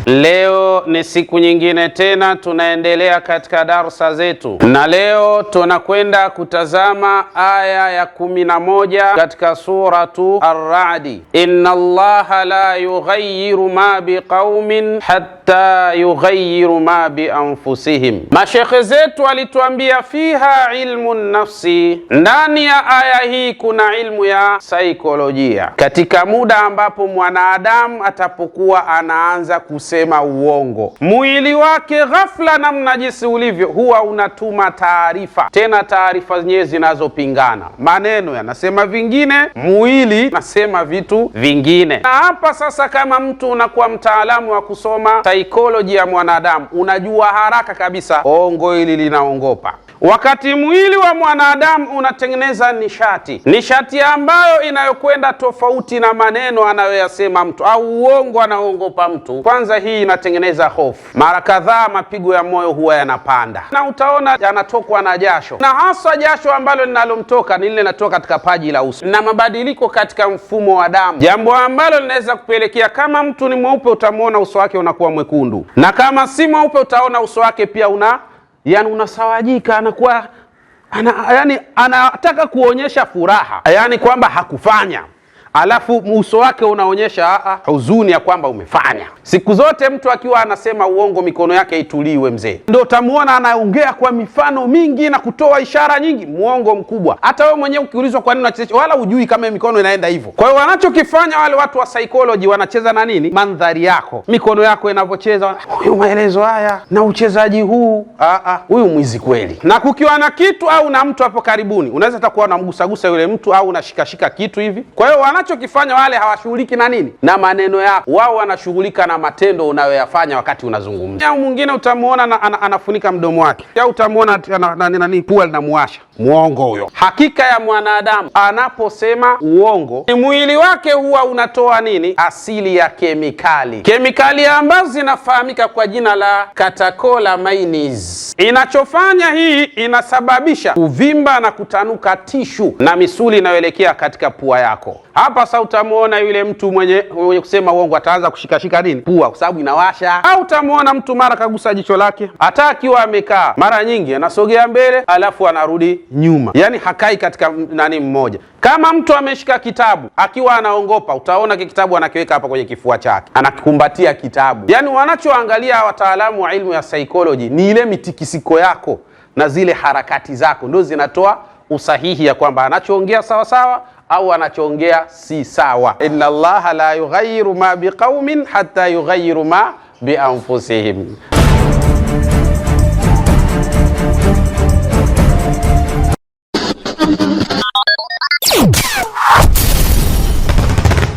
Leo ni siku nyingine tena tunaendelea katika darsa zetu, na leo tunakwenda kutazama aya ya 11 katika suratu Ar-Ra'd. Inna Allaha la yughayyiru ma biqaumin hatta yughayyiru ma bi anfusihim. Mashekhe zetu walituambia fiha ilmu nafsi, ndani ya aya hii kuna ilmu ya saikolojia. Katika muda ambapo mwanadamu atapokuwa anaanza kusema uongo, mwili wake ghafla na mnajisi ulivyo huwa unatuma taarifa, tena taarifa zenyewe zinazopingana. Maneno yanasema vingine, mwili nasema vitu vingine. Na hapa sasa, kama mtu unakuwa mtaalamu wa kusoma psychology ya mwanadamu, unajua haraka kabisa ongo hili linaongopa. Wakati mwili wa mwanadamu unatengeneza nishati ambayo inayokwenda tofauti na maneno anayoyasema mtu au uongo anaongopa mtu, kwanza hii inatengeneza hofu. Mara kadhaa mapigo ya moyo huwa yanapanda, na utaona yanatokwa na jasho, na hasa jasho ambalo linalomtoka ni lile linatoka katika paji la uso, na mabadiliko katika mfumo wa damu, jambo ambalo linaweza kupelekea, kama mtu ni mweupe utamuona uso wake unakuwa mwekundu, na kama si mweupe utaona uso wake pia unasawajika, anakuwa anataka kuonyesha furaha, kwamba hakufanya, alafu uso wake unaonyesha huzuni ya kwamba umefanya. Siku zote mtu akiwa anasema uongo, mikono yake ituliwe mzee, ndio utamuona anaongea kwa mifano mingi na kutoa ishara nyingi. Muongo mkubwa. Hata wewe mwenyewe ukiulizwa kwa nini unacheza, wala hujui kama mikono inaenda hivyo. Kwa hiyo wanachokifanya wale watu wa psychology, wanacheza na nini? Mandhari yako, mikono yako inavyocheza. Huyu maelezo haya na uchezaji huu, huyu mwizi kweli. Na kukiwa na kitu au na mtu hapo karibuni, unaweza hata kuwa unamgusagusa yule mtu au unashikashika kitu hivi. Kwa hiyo wanachokifanya wale, hawashughuliki na nini? Na maneno yako. Wao wanashughulika na matendo unayoyafanya wakati unazungumza. Au mwingine utamuona anafunika mdomo wake, au utamuona pua linamuasha. Muongo huyo. Hakika ya mwanadamu anaposema uongo, mwili wake huwa unatoa nini? Asili ya kemikali ambazo zinafahamika kwa jina la catecholamines. Inachofanya hii, inasababisha kuvimba na kutanuka tishu na misuli inayoelekea katika pua yako. Hapa sasa utamuona yule mtu mwenye kusema uongo ataanza kushikashika nini? Pua, kwa sababu inawasha. Au utamuona mtu mara kagusa jicho lake, hata akiwa amekaa, mara nyingi anasogea mbele alafu anarudi nyuma, hakai katika mmoja. Kama mtu ameshika kitabu akiwa anaongopa, utaona kitabu anakiweka hapa kwenye kifua chake, anakikumbatia kitabu. Wanachoangalia wataalamu wa ilmu ya psychology ni ile mitikisiko yako na zile harakati zako, ndio zinatoa usahihi ya kwamba anachoongea sawa sawa au anachoongea si sawa. Inna Allaha la yughayyiru ma biqaumin hatta yughayyiru ma bi anfusihim.